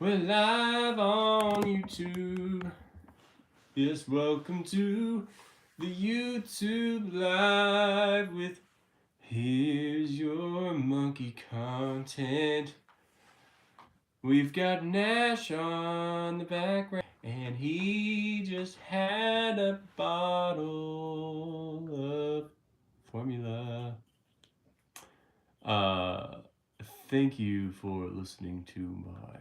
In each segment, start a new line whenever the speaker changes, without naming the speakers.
We're live on YouTube. Yes, welcome to the YouTube Live with Here's Your Monkey Content. We've got Nash on the background, and he just had a bottle of formula. Uh, Thank you for listening to my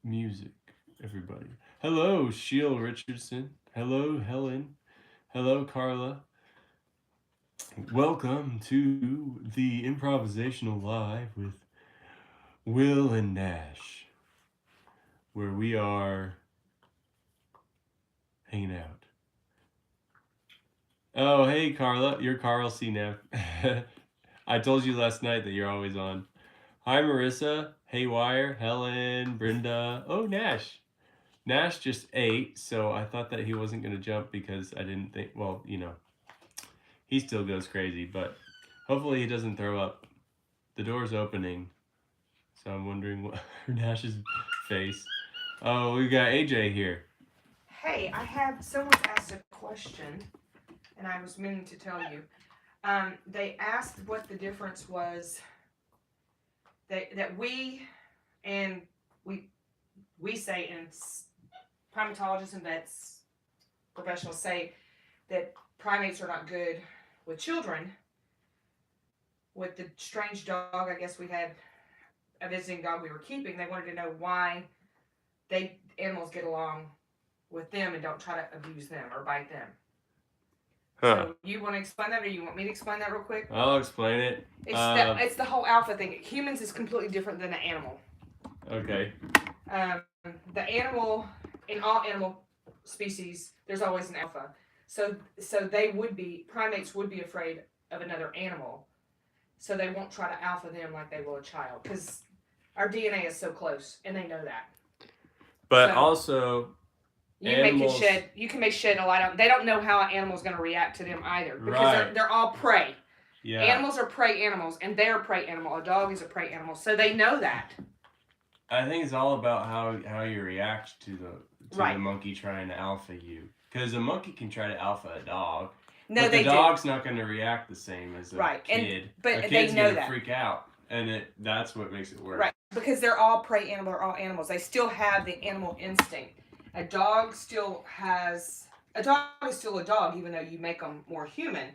music, everybody. Hello, Sheila Richardson. Hello, Helen. Hello, Carla. Welcome to the Improvisational Live with Will and Nash, where we are hanging out. Oh, hey, Carla. You're Carl CNF. I told you last night that you're always on. Hi, Marissa, Haywire, Helen, Brenda. Oh, Nash. Nash just ate, so I thought that he wasn't going to jump because I didn't think, well, he still goes crazy, but hopefully he doesn't throw up. The door's opening, so I'm wondering what Nash's face. Oh, we got AJ here.
Hey, I have someone's asked a question, and I was meaning to tell you. They asked what the difference was that and we we say, and primatologists and vets professionals say that primates are not good with children. With the strange dog, I guess we had a visiting dog we were keeping. They wanted to know why animals get along with them and don't try to abuse them or bite them.
Huh.
So you want to explain that, or you want me to explain that real quick?
I'll explain it.
It's the whole alpha thing. Humans is completely different than an animal.
Okay.
The animal, in all animal species, there's always an alpha. So primates would be afraid of another animal. So they won't try to alpha them like they will a child, because our DNA is so close, and they know that.
But so, also, animals,
you can make shed a lot of. They don't know how an animal's going to react to them either, because they're all prey. Yeah. Animals are prey animals, and they're a prey animal. A dog is a prey animal, so they know that.
I think it's all about how you react to the monkey trying to alpha you. Because a monkey can try to alpha a dog. No, but the dog's not going to react the same as a kid. But a kid's going to freak out, and that's what makes it worse.
Right, because they're all prey animals. They're all animals. They still have the animal instinct. A dog is still a dog, even though you make them more human.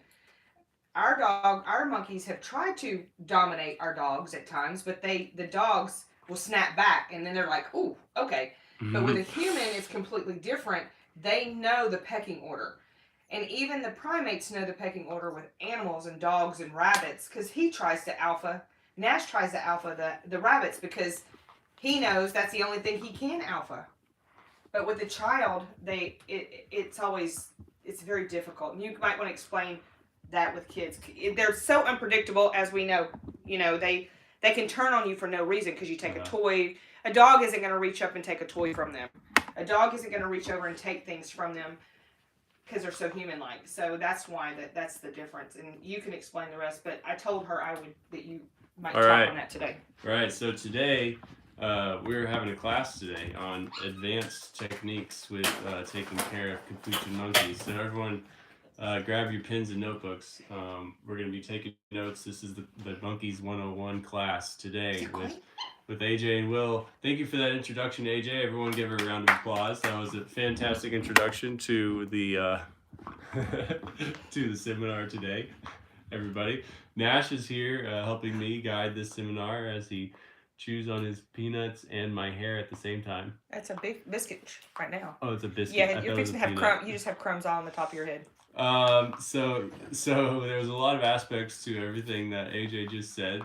Our monkeys have tried to dominate our dogs at times, but the dogs will snap back, and then they're like, "Ooh, okay." Mm-hmm. But with a human, it's completely different. They know the pecking order. And even the primates know the pecking order with animals and dogs and rabbits, because Nash tries to alpha the rabbits because he knows that's the only thing he can alpha. But with a child, it's very difficult. And you might want to explain that with kids. They're so unpredictable, as we know. They can turn on you for no reason because you take a toy. A dog isn't going to reach up and take a toy from them. A dog isn't going to reach over and take things from them because they're so human-like. So that's why that's the difference. And you can explain the rest. But I told her that you might talk on that today.
All right. So today we're having a class today on advanced techniques with taking care of capuchin monkeys. So everyone, grab your pens and notebooks. We're going to be taking notes. This is the Monkeys 101 class today with AJ and Will. Thank you for that introduction, AJ. Everyone give her a round of applause. That was a fantastic introduction to the to the seminar today, everybody. Nash is here helping me guide this seminar as he chews on his peanuts and my hair at the same time.
That's a big biscuit right now.
Oh, it's a biscuit.
Yeah, you're fixing to have crumbs. You just have crumbs all on the top of your head.
So there's a lot of aspects to everything that AJ just said.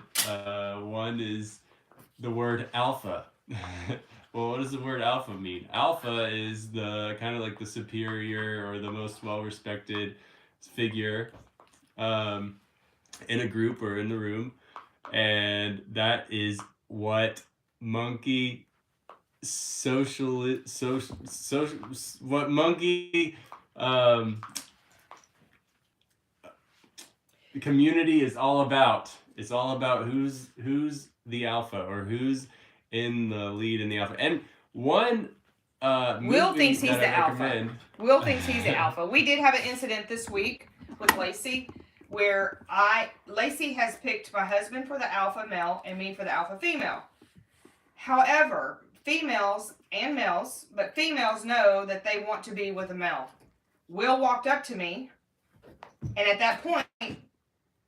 One is the word alpha. Well, what does the word alpha mean? Alpha is the kind of like the superior or the most well-respected figure in a group or in the room, and that is what monkey what monkey the community is all about. It's all about who's the alpha or who's in the lead in the alpha. And one
Will
movie
thinks he's
that
the
I
alpha.
recommend.
Will thinks he's the alpha. We did have an incident this week with Lacey where Lacey has picked my husband for the alpha male and me for the alpha female. However, females and males, but females know that they want to be with a male. Will walked up to me, and at that point,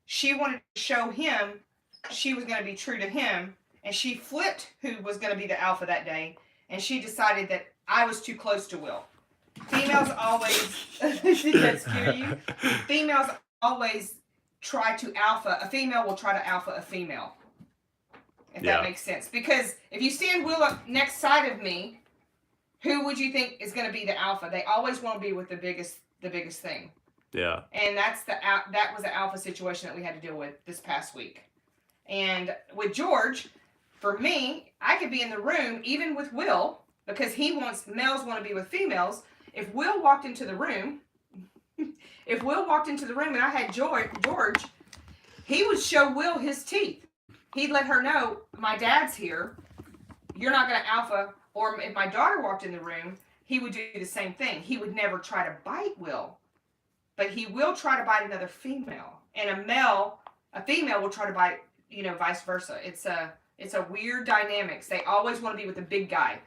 she wanted to show him she was going to be true to him, and she flipped who was going to be the alpha that day, and she decided that I was too close to Will. Females always, did that scare you? Females always try to alpha, a female will try to alpha a female. If that makes sense. Because if you stand Will up next side of me, who would you think is going to be the alpha? They always want to be with the biggest thing.
Yeah.
And that was the alpha situation that we had to deal with this past week. And with George, for me, I could be in the room even with Will because males want to be with females. If Will walked into the room, and I had George, he would show Will his teeth. He'd let her know, my dad's here. You're not going to alpha. Or if my daughter walked in the room, he would do the same thing. He would never try to bite Will. But he will try to bite another female. And a female will try to bite, vice versa. It's a weird dynamics. They always want to be with a big guy.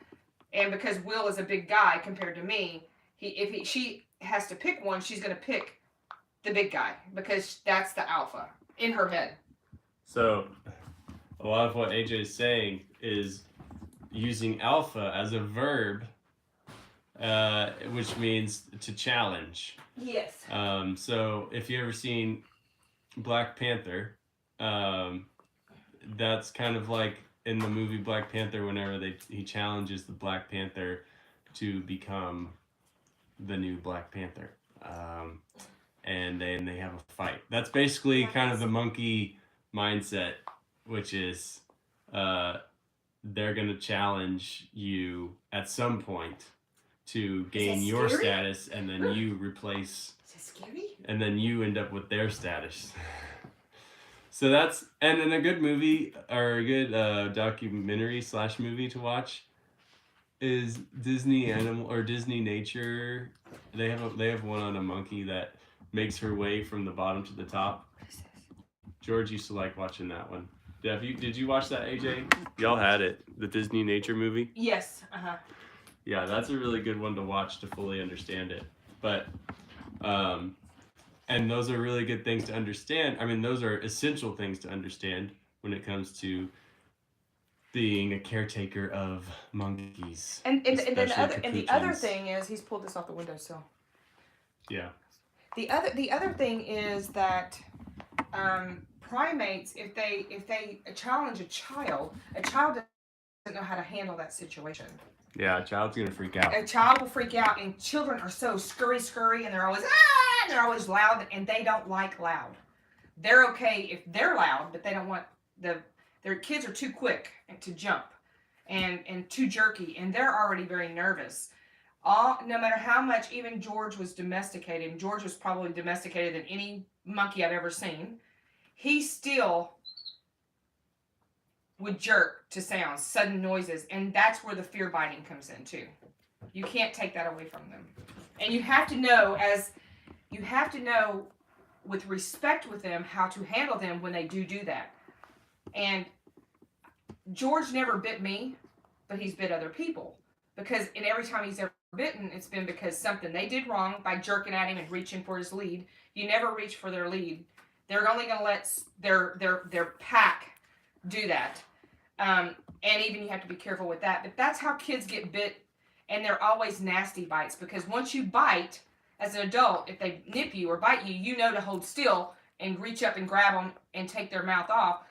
And because Will is a big guy compared to me, she has to pick one, she's going to pick the big guy because that's the alpha in her head.
So a lot of what AJ is saying is using alpha as a verb, which means to challenge.
Yes.
So if you ever seen Black Panther, that's kind of like in the movie Black Panther whenever he challenges the Black Panther to become the new Black Panther. And then they have a fight. That's basically kind of the monkey mindset, which is they're going to challenge you at some point to gain your status, and then you replace.
Is that scary?
And then you end up with their status. So that's, and then a good movie or a good documentary / movie to watch is Disney Animal or Disney Nature. They have one on a monkey that makes her way from the bottom to the top. George used to like watching that one. Did you watch that, AJ? Y'all had it. The Disney Nature movie?
Yes.
Yeah, that's a really good one to watch to fully understand it. But, and those are really good things to understand. I mean, those are essential things to understand when it comes to being a caretaker of monkeys.
And the other thing is, he's pulled this off the windowsill.
Yeah.
The other thing is that primates, if they challenge a child doesn't know how to handle that situation.
Yeah, a child's gonna freak out.
A child will freak out, and children are so scurry, and they're always and they're always loud, and they don't like loud. They're okay if they're loud, but they don't want their kids are too quick to jump, and too jerky, and they're already very nervous. No matter how much, even George was domesticated, and George was probably domesticated than any monkey I've ever seen. He still would jerk to sounds, sudden noises, and that's where the fear biting comes in too. You can't take that away from them. And you have to know with respect with them how to handle them when they do that. And George never bit me, but he's bit other people. And every time he's ever bitten, it's been because something they did wrong by jerking at him and reaching for his lead. You never reach for their lead. They're only going to let their pack do that. And even you have to be careful with that. But that's how kids get bit, and they're always nasty bites. Because once you bite, as an adult, if they nip you or bite you, you know to hold still and reach up and grab them and take their mouth off.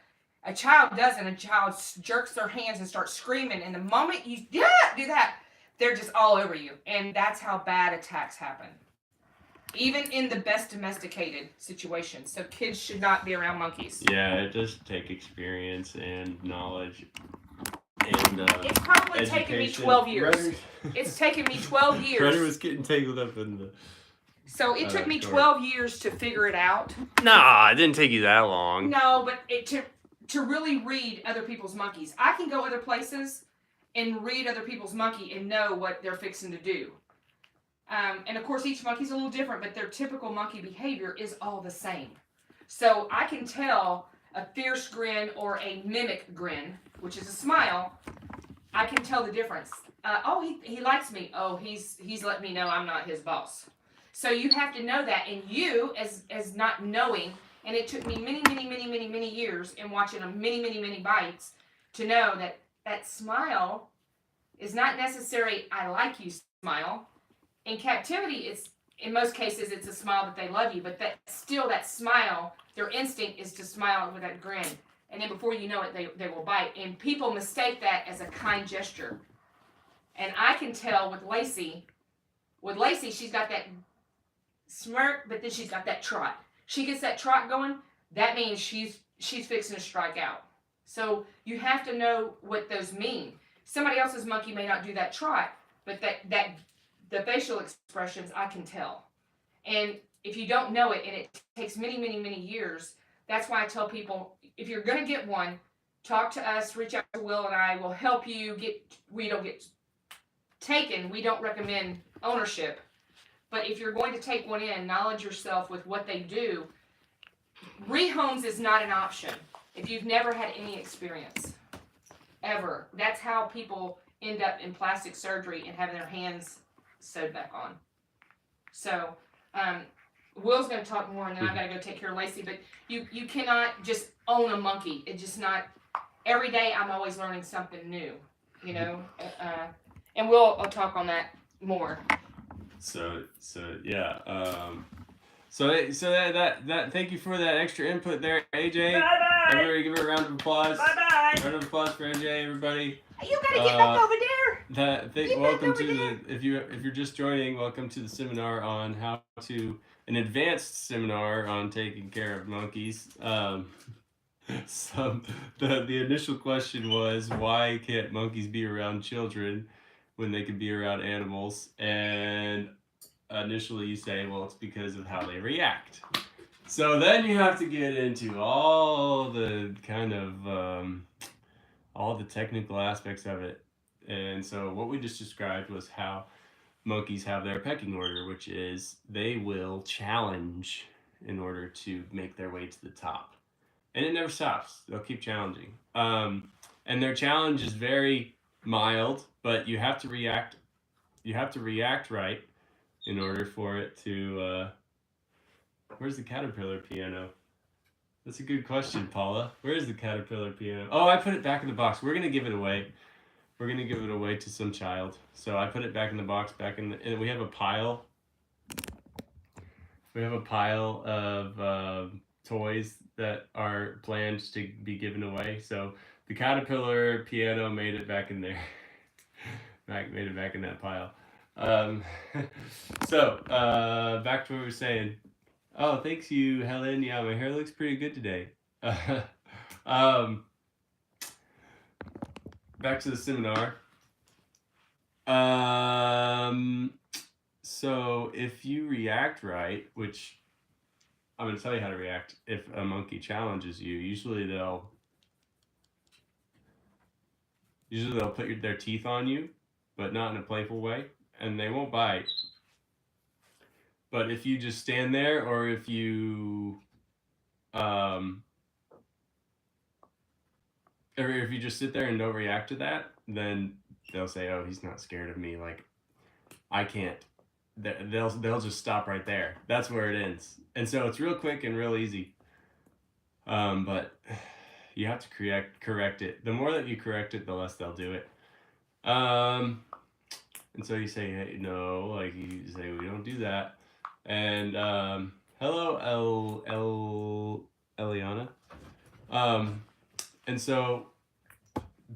A child doesn't. A child jerks their hands and starts screaming. And the moment you do that, they're just all over you. And that's how bad attacks happen. Even in the best domesticated situations. So kids should not be around monkeys.
Yeah, it does take experience and knowledge. And
it's probably taken me 12 years. It's taken me 12 years.
Rudder was getting tangled up in the...
So it took me 12 years to figure it out.
Nah, it didn't take you that long.
No, but to really read other people's monkeys. I can go other places and read other people's monkey and know what they're fixing to do. And of course, each monkey's a little different, but their typical monkey behavior is all the same. So I can tell a fierce grin or a mimic grin, which is a smile. I can tell the difference. Oh, he likes me. Oh, he's let me know I'm not his boss. So you have to know that, and you as not knowing, and it took me many years in watching many bites to know that that smile is not necessary. I like you smile. In captivity, it's in most cases it's a smile that they love you, but that still that smile, their instinct is to smile with that grin, and then before you know it, they will bite, and people mistake that as a kind gesture. And I can tell with Lacey. With Lacey, she's got that smirk, but then she's got that trot. She gets that trot going. That means she's fixing to strike out. So you have to know what those mean. Somebody else's monkey may not do that trot, but that the facial expressions I can tell. And if you don't know it, and it takes many years, that's why I tell people, if you're going to get one, talk to us, reach out to Will and I. Will help you get. We don't get taken. We don't recommend ownership. But if you're going to take one in, knowledge yourself with what they do. Rehomes is not an option if you've never had any experience, ever. That's how people end up in plastic surgery and having their hands sewed back on. So, Will's going to talk more, and then I've got to go take care of Lacey. But you cannot just own a monkey. It's just not. Every day I'm always learning something new, you know. And I'll talk on that more.
So yeah. So that thank you for that extra input there, AJ.
Bye bye.
Everybody give her a round of applause.
Bye bye.
Round of applause for AJ, everybody.
You gotta get back over there.
Welcome to the if you're just joining, welcome to the seminar on how to an advanced seminar on taking care of monkeys. The initial question was, why can't monkeys be around children when they can be around animals? And initially you say, well, it's because of how they react. So then you have to get into all the kind of all the technical aspects of it. And so what we just described was how monkeys have their pecking order, which is they will challenge in order to make their way to the top. And it never stops. They'll keep challenging. And their challenge is very mild, but you have to react. You have to react right in order for it to. Where's the caterpillar piano? That's a good question, Paula. Where's the caterpillar piano? Oh, I put it back in the box. We're gonna give it away. We're gonna give it away to some child. So I put it back in the box, and we have a pile. We have a pile of toys that are planned to be given away. So the caterpillar piano made it back in there. Made it back in that pile. So back to what we were saying. Oh, thanks you, Helen. Yeah, my hair looks pretty good today. Back to the seminar. So if you react right, which I'm going to tell you how to react if a monkey challenges you, usually they'll put their teeth on you, but not in a playful way, and they won't bite. But if you just stand there, or if you just sit there and don't react to that, then they'll say, "Oh, he's not scared of me. Like, I can't." They'll just stop right there. That's where it ends. And so it's real quick and real easy. But you have to correct it. The more that you correct it, the less they'll do it. And so you say, "Hey, no," like you say, "We don't do that." And hello, Eliana. And so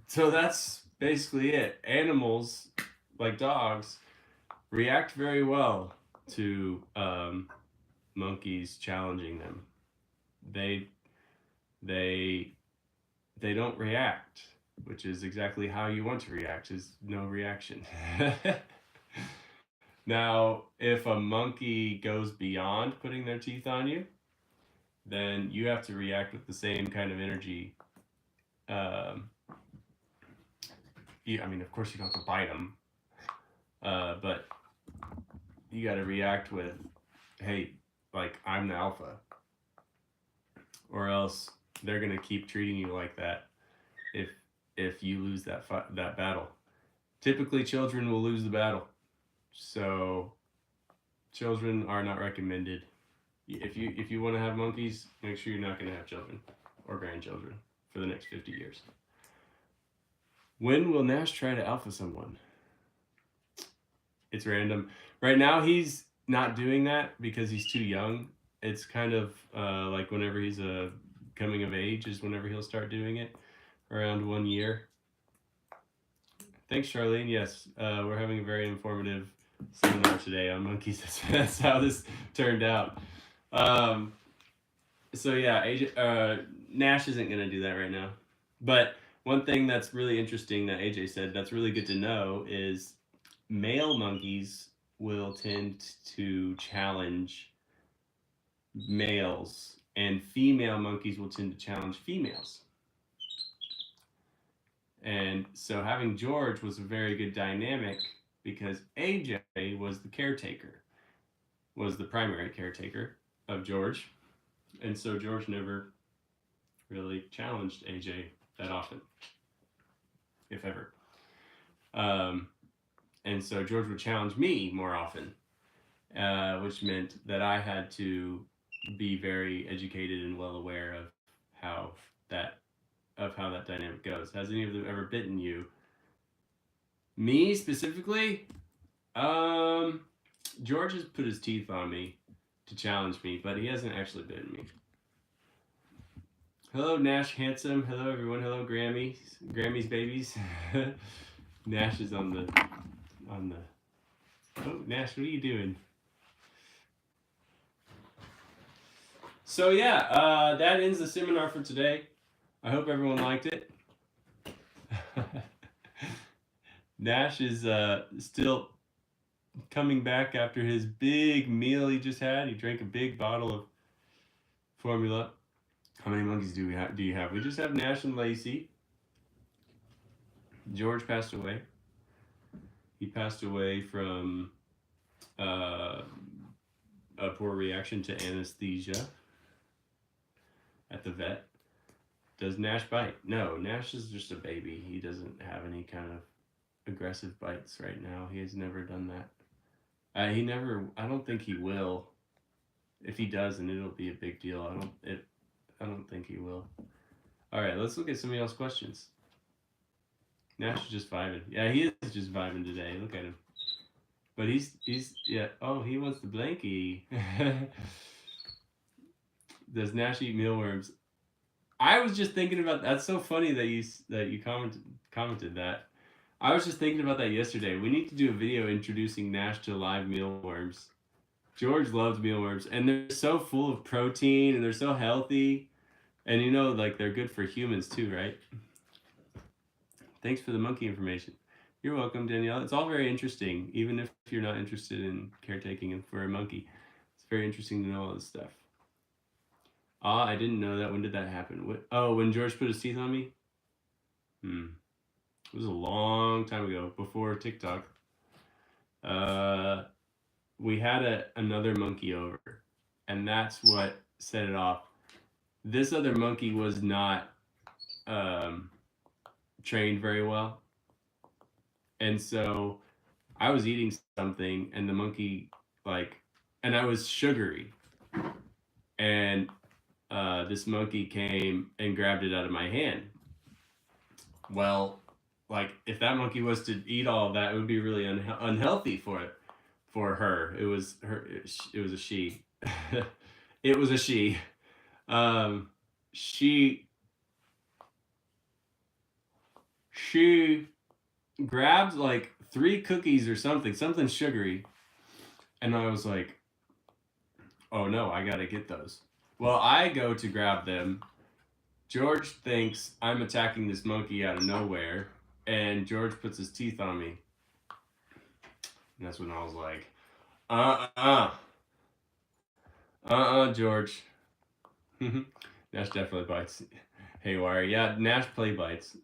that's basically it. Animals, like dogs, react very well to monkeys challenging them. They don't react, which is exactly how you want to react, is no reaction. Now, if a monkey goes beyond putting their teeth on you, then you have to react with the same kind of energy I mean, of course you don't have to bite them, but you got to react with, hey, like I'm the alpha, or else they're gonna keep treating you like that if you lose that battle. Typically, children will lose the battle, so children are not recommended. If you want to have monkeys, make sure you're not going to have children or grandchildren for the next 50 years. When will Nash try to alpha someone? It's random. Right now, he's not doing that because he's too young. It's kind of like whenever he's coming of age is whenever he'll start doing it, around 1 year. Thanks, Charlene. Yes, we're having a very informative seminar today on monkeys. That's how this turned out. So yeah, Nash isn't going to do that right now. But one thing that's really interesting that AJ said that's really good to know is male monkeys will tend to challenge males, and female monkeys will tend to challenge females. And so having George was a very good dynamic because AJ was the caretaker, was the primary caretaker of George. And so George never really challenged AJ that often, if ever. And so George would challenge me more often, which meant that I had to be very educated and well aware of how that dynamic goes. Has any of them ever bitten you? Me specifically? George has put his teeth on me to challenge me, but he hasn't actually bitten me. Hello, Nash Handsome. Hello, everyone. Hello, Grammy's babies. Nash is on the. Oh, Nash, what are you doing? So yeah, that ends the seminar for today. I hope everyone liked it. Nash is still coming back after his big meal he just had. He drank a big bottle of formula. How many monkeys do you have? We just have Nash and Lacey. George passed away. He passed away from a poor reaction to anesthesia at the vet. Does Nash bite? No, Nash is just a baby. He doesn't have any kind of aggressive bites right now. He has never done that. I don't think he will. If he does, then it'll be a big deal. I don't think he will. All right, let's look at somebody else's questions. Nash is just vibing. Yeah, he is just vibing today. Look at him. But he's yeah. Oh, he wants the blankie. Does Nash eat mealworms? I was just thinking about that's so funny that you commented that. I was just thinking about that yesterday. We need to do a video introducing Nash to live mealworms. George loves mealworms, and they're so full of protein, and they're so healthy, and like they're good for humans too, right? Thanks for the monkey information. You're welcome, Danielle. It's all very interesting, even if you're not interested in caretaking for a monkey. It's very interesting to know all this stuff. I didn't know that. When did that happen? When George put his teeth on me? It was a long time ago, before TikTok. We had another monkey over, and that's what set it off. This other monkey was not trained very well, and so I was eating something, and the monkey and I was sugary, and this monkey came and grabbed it out of my hand. Well, if that monkey was to eat all of that, it would be really unhealthy for her. It was a she. It was a she. She grabs 3 cookies or something sugary, and I was like, oh no, I gotta get those. Well, I go to grab them. George thinks I'm attacking this monkey out of nowhere, and George puts his teeth on me. And that's when I was like, George. Nash definitely bites haywire. Yeah, Nash play bites.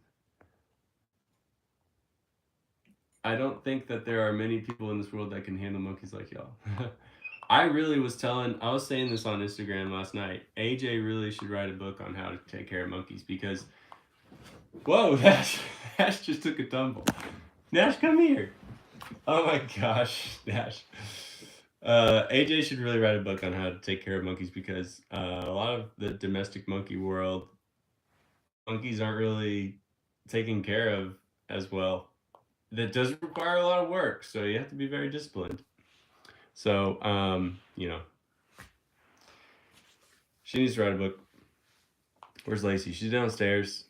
I don't think that there are many people in this world that can handle monkeys like y'all. I was saying this on Instagram last night. AJ really should write a book on how to take care of monkeys because, whoa, Nash just took a tumble. Nash, come here. Oh my gosh, Nash. AJ should really write a book on how to take care of monkeys because a lot of the domestic monkey world, monkeys aren't really taken care of as well. That does require a lot of work, so you have to be very disciplined. So, she needs to write a book. Where's Lacey? She's downstairs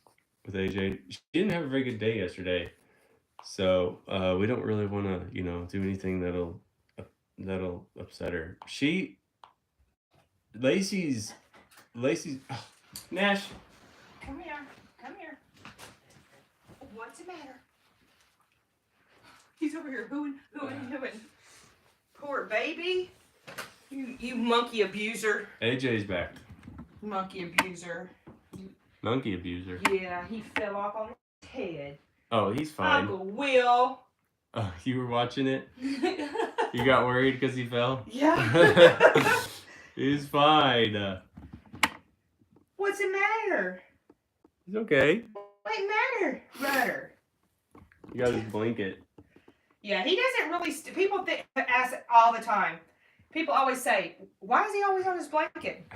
with AJ. She didn't have a very good day yesterday, so we don't really want to, do anything that'll upset her. Lacey's, oh, Nash.
Come here. What's the matter? He's over here hooing. Poor baby. You monkey abuser.
AJ's back.
Monkey abuser.
Monkey abuser.
Yeah, he fell off on his head.
Oh, he's fine.
Uncle Will.
Oh, you were watching it? You got worried because he fell?
Yeah.
He's fine.
What's the matter?
He's okay.
What matter?
You got his blanket.
Yeah, he doesn't really. People ask all the time. People always say, "Why is he always on his blanket?"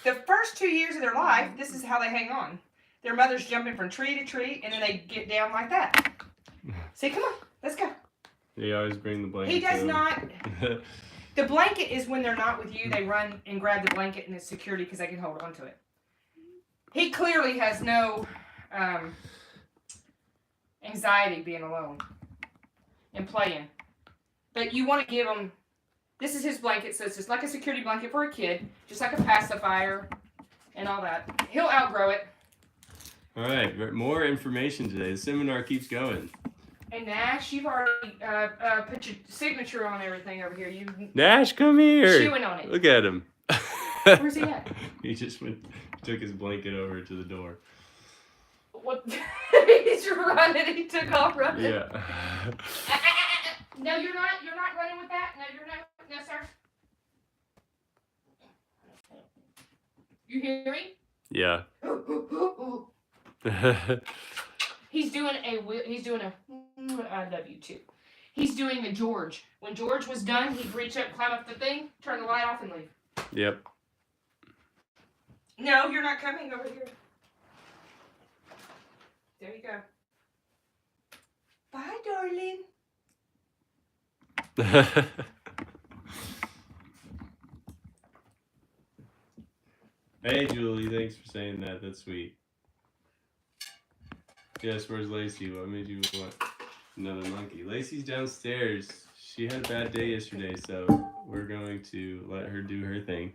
The first 2 years of their life, this is how they hang on. Their mother's jumping from tree to tree, and then they get down like that. Say, come on, let's go.
They always bring the blanket.
He does not. The blanket is when they're not with you. They run and grab the blanket, and it's security because they can hold on to it. He clearly has no anxiety being alone and playing. But you want to give him. This is his blanket, so it's just like a security blanket for a kid, just like a pacifier and all that. He'll outgrow it.
All right, more information today. The seminar keeps going.
And Nash, you've already put your signature on everything over here.
Nash, come here.
Chewing on it.
Look at him.
Where's he at?
He just took his blanket over to the door.
What? He's running. He took off running.
Yeah.
No, you're not. You're not running with that. No, you're not. No, sir. You hear me?
Yeah.
He's doing a I love you too. He's doing a George. When George was done, he'd reach up, climb up the thing, turn the light off, and leave.
Yep.
No, you're not coming over here. There you go. Bye, darling.
Hey, Julie, thanks for saying that. That's sweet. Yes, where's Lacey? What made you want another monkey? Lacey's downstairs. She had a bad day yesterday, so we're going to let her do her thing.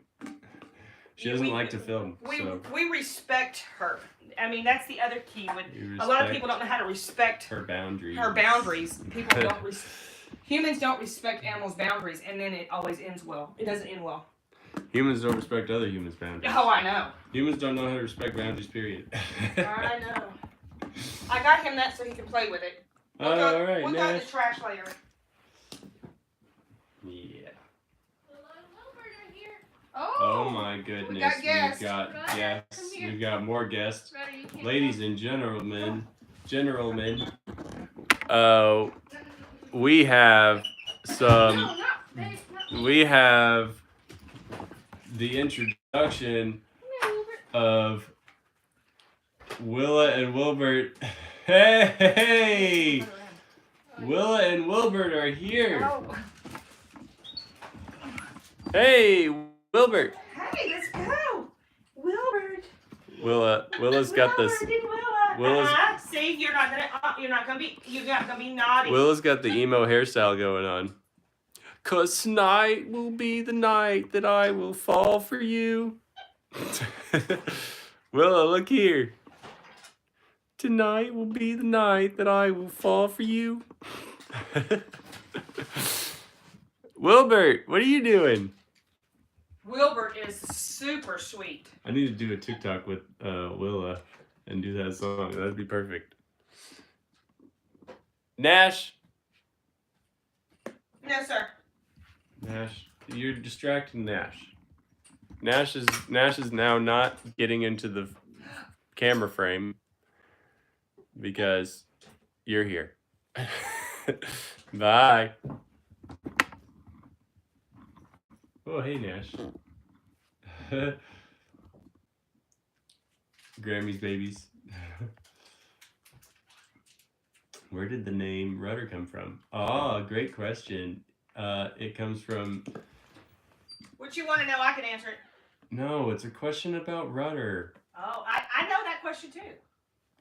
She doesn't like to film.
We respect her. I mean, that's the other key. A lot of people don't know how to respect
her boundaries.
People don't. Humans don't respect animals' boundaries, and then it always ends well. It doesn't end well.
Humans don't respect other humans' boundaries.
Oh, I know.
Humans don't know how to respect boundaries, period.
I know. I got him that so he can play with it.
All right,
we'll go to the trash later.
Yeah.
Oh
my goodness.
We got guests.
We've got guests. We've got more guests. Ladies and gentlemen, we have some. We have the introduction of Willa and Wilbert. Hey! Willa and Wilbert are here. Hey, Wilbert.
Hey, let's go. Wilbert.
Willa's got this.
See, you're not gonna be naughty.
Willa's got the emo hairstyle going on. 'Cause tonight will be the night that I will fall for you. Willa, look here. Tonight will be the night that I will fall for you. Wilbert, what are you doing?
Wilbert is super sweet.
I need to do a TikTok with Willa and do that song. That'd be perfect. Nash,
No, sir.
Nash, you're distracting Nash. Nash is now not getting into the camera frame because you're here. Bye. Oh, hey, Nash. Grammy's babies. Where did the name Rudder come from? Oh, great question. It comes from...
What you want to know, I can answer it.
No, it's a question about Rudder.
Oh, I know that question too.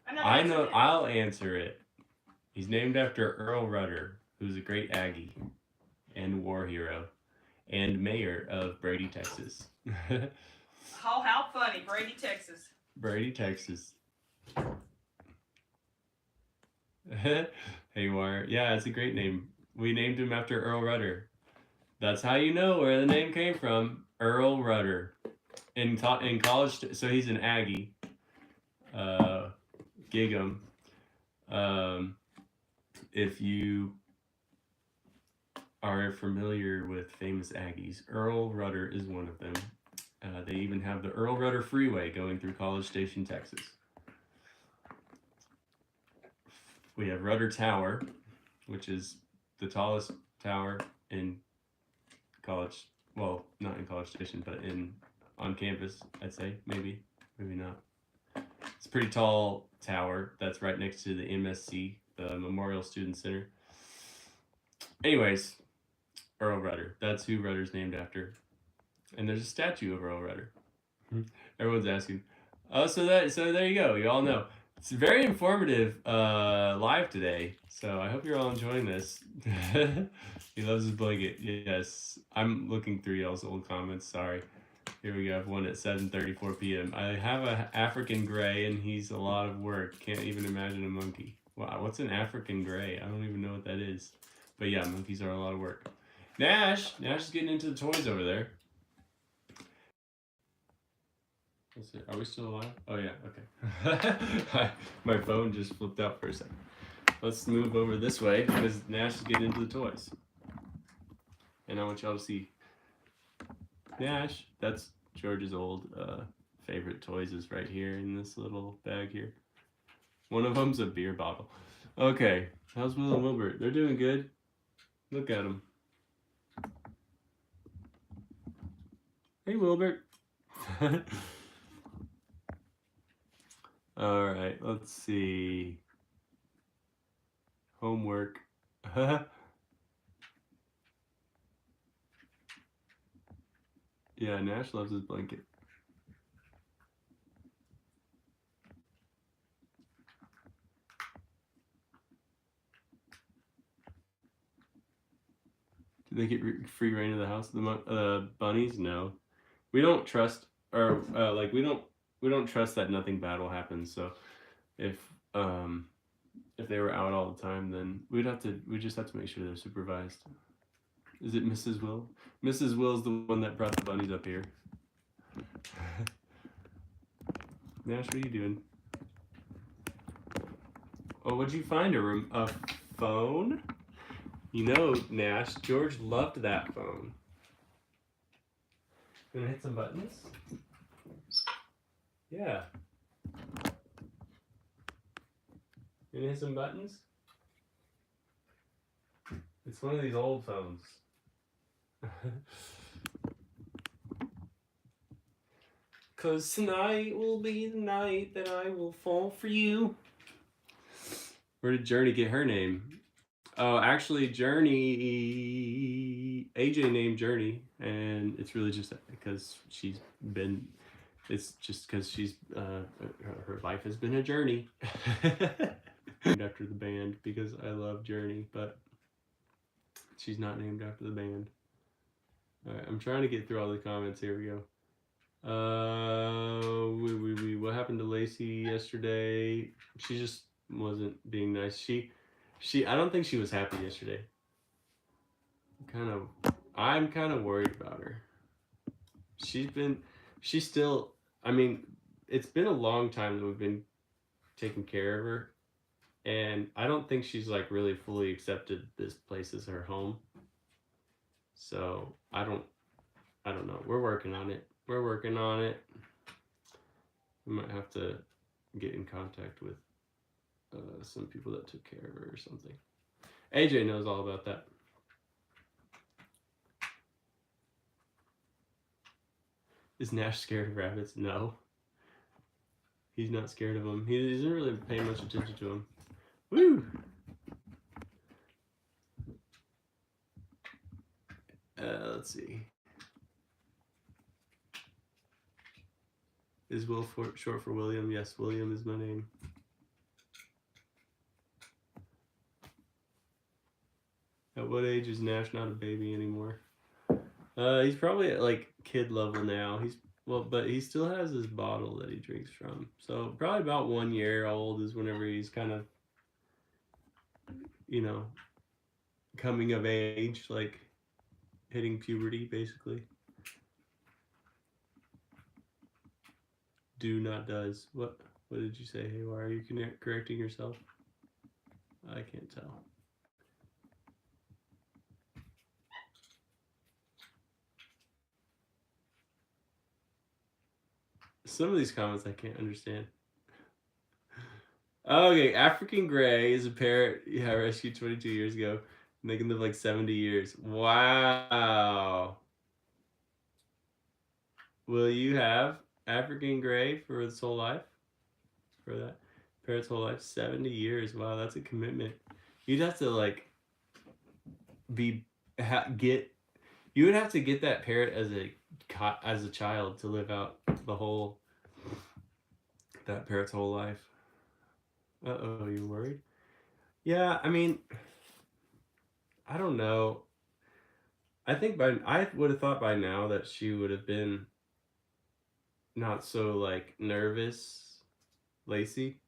I know. I'll answer it. He's named after Earl Rudder, who's a great Aggie and war hero and mayor of Brady, Texas.
Oh, how funny. Brady, Texas.
Brady, Texas. Haywire. Yeah, it's a great name. We named him after Earl Rudder. That's how you know where the name came from. Earl Rudder. In college, so he's an Aggie. Gig 'em. If you are familiar with famous Aggies, Earl Rudder is one of them. They even have the Earl Rudder Freeway going through College Station, Texas. We have Rudder Tower, which is the tallest tower in college. Well, not in College Station, but on campus, I'd say. Maybe not. It's a pretty tall tower that's right next to the MSC, the Memorial Student Center. Anyways, Earl Rudder. That's who Rudder's named after. And there's a statue of Earl Rudder. Everyone's asking. Oh, so there you go. You all know. It's very informative live today. So I hope you're all enjoying this. He loves his blanket. Yes. I'm looking through y'all's old comments. Sorry. Here we go. I have one at 7:34 p.m. I have an African gray, and he's a lot of work. Can't even imagine a monkey. Wow, what's an African gray? I don't even know what that is. But yeah, monkeys are a lot of work. Nash is getting into the toys over there. Let's see. Are we still alive? Oh yeah, okay. My phone just flipped out for a second. Let's move over this way because Nash is getting into the toys. And I want y'all to see Nash. That's George's old favorite toys is right here in this little bag here. One of them's a beer bottle. Okay, how's Will and Wilbert? They're doing good. Look at them. Hey, Wilbert. All right, let's see. Homework. Yeah, Nash loves his blanket. Do they get free reign of the house? The bunnies? No, we don't trust, or we don't trust that nothing bad will happen. So if they were out all the time, then we just have to make sure they're supervised. Is it Mrs. Will? Mrs. Will's the one that brought the bunnies up here. Nash, what are you doing? Oh, what'd you find? A phone? You know, Nash, George loved that phone. Gonna hit some buttons? Yeah. Gonna hit some buttons? It's one of these old phones. 'Cause tonight will be the night that I will fall for you. Where did Journey get her name? Oh, actually, Journey, AJ named Journey, and it's really just because it's just because her life has been a journey. Named after the band because I love Journey, but she's not named after the band. All right, I'm trying to get through all the comments. Here we go. What happened to Lacey yesterday? She just wasn't being nice. I don't think she was happy yesterday. I'm kind of worried about her. I mean, it's been a long time that we've been taking care of her, and I don't think she's like really fully accepted this place as her home. So I don't know. We're working on it. We're working on it. We might have to get in contact with some people that took care of her or something. AJ knows all about that. Is Nash scared of rabbits? No. He's not scared of them. He doesn't really pay much attention to them. Woo! Let's see. Is Will short for William? Yes, William is my name. At what age is Nash not a baby anymore? He's probably at like kid level now. But he still has his bottle that he drinks from. So probably about 1 year old is whenever he's kind of, you know, coming of age, like hitting puberty, basically. Do not does. What did you say, Haywire? Are you correcting yourself? I can't tell. Some of these comments I can't understand. Okay, African Gray is a parrot I rescued 22 years ago. And they can live like 70 years. Wow. Will you have African Gray for its whole life? For that parrot's whole life? 70 years. Wow, that's a commitment. You'd have to like you would have to get that parrot as a child to live out that parrot's whole life. Uh-oh, you worried? Yeah, I mean, I don't know. I would have thought by now that she would have been not so like nervous, Lacey,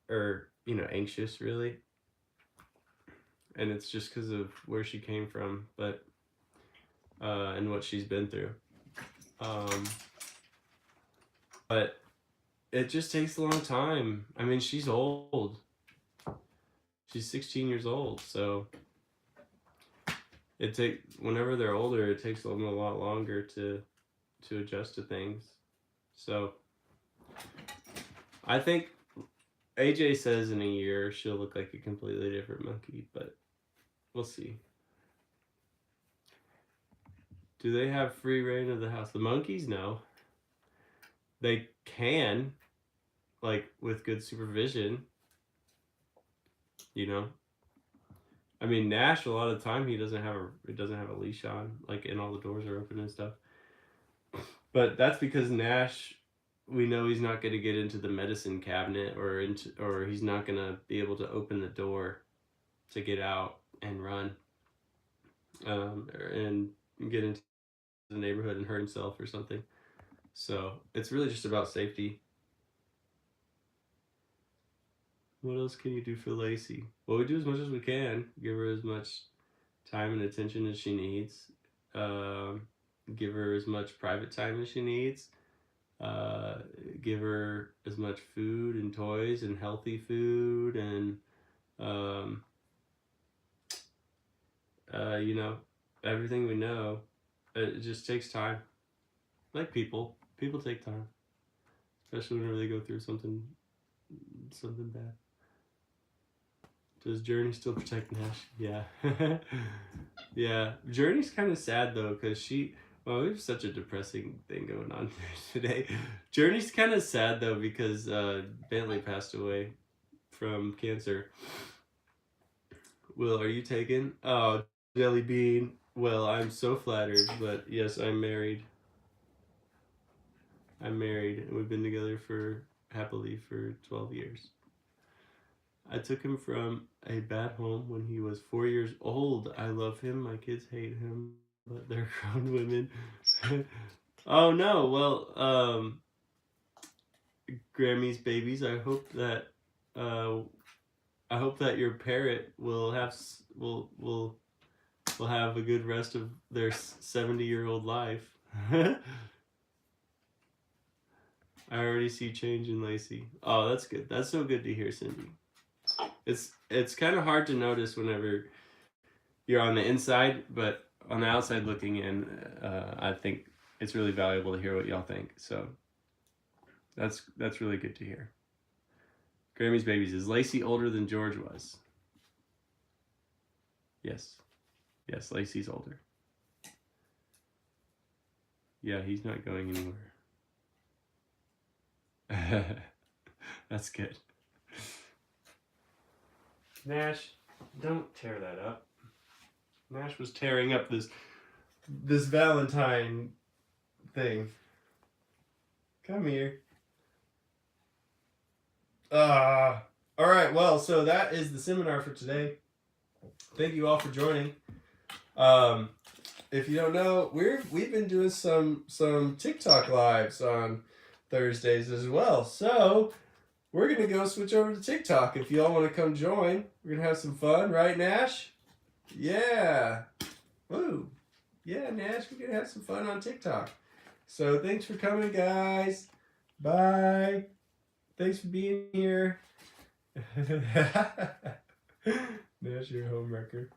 or anxious really. And it's just because of where she came from, but and what she's been through. But it just takes a long time. I mean, she's old. She's 16 years old, so whenever they're older, it takes them a lot longer to adjust to things. So I think AJ says in a year she'll look like a completely different monkey, but we'll see. Do they have free reign of the house? The monkeys? No. They can, like with good supervision. I mean, Nash, a lot of the time he doesn't have a leash on, like, and all the doors are open and stuff. But that's because Nash, we know he's not going to get into the medicine cabinet or he's not going to be able to open the door to get out and run and get into the neighborhood and hurt himself or something. So it's really just about safety. What else can you do for Lacey? Well, we do as much as we can. Give her as much time and attention as she needs. Give her as much private time as she needs. Give her as much food and toys and healthy food and everything we know. It just takes time. Like people take time, especially whenever they go through something bad. Does Journey still protect Nash? Yeah. Yeah. Journey's kind of sad though, because we have such a depressing thing going on today. Journey's kind of sad though, because Bentley passed away from cancer. Will, are you taken? Oh, Jelly Bean. Well, I'm so flattered, but yes, I'm married. And we've been together happily for 12 years. I took him from a bad home when he was 4 years old. I love him. My kids hate him, but they're grown women. Oh no. Well, Grammy's babies. I hope that your parrot will have a good rest of their 70-year-old life. I already see change in Lacey. Oh, that's good. That's so good to hear, Cindy. It's kind of hard to notice whenever you're on the inside, but on the outside looking in, I think it's really valuable to hear what y'all think. So that's really good to hear. Grammy's Babies, is Lacey older than George was? Yes. Yes, Lacey's older. Yeah, he's not going anywhere. That's good. Nash, don't tear that up. Nash was tearing up this Valentine thing. Come here. All right, well, so that is the seminar for today. Thank you all for joining. If you don't know, we've been doing some TikTok lives on Thursdays as well. So we're gonna go switch over to TikTok. If y'all want to come join, we're gonna have some fun, right, Nash? Yeah. Woo. Yeah, Nash, we're gonna have some fun on TikTok. So thanks for coming, guys. Bye. Thanks for being here. Nash, you're a homewrecker.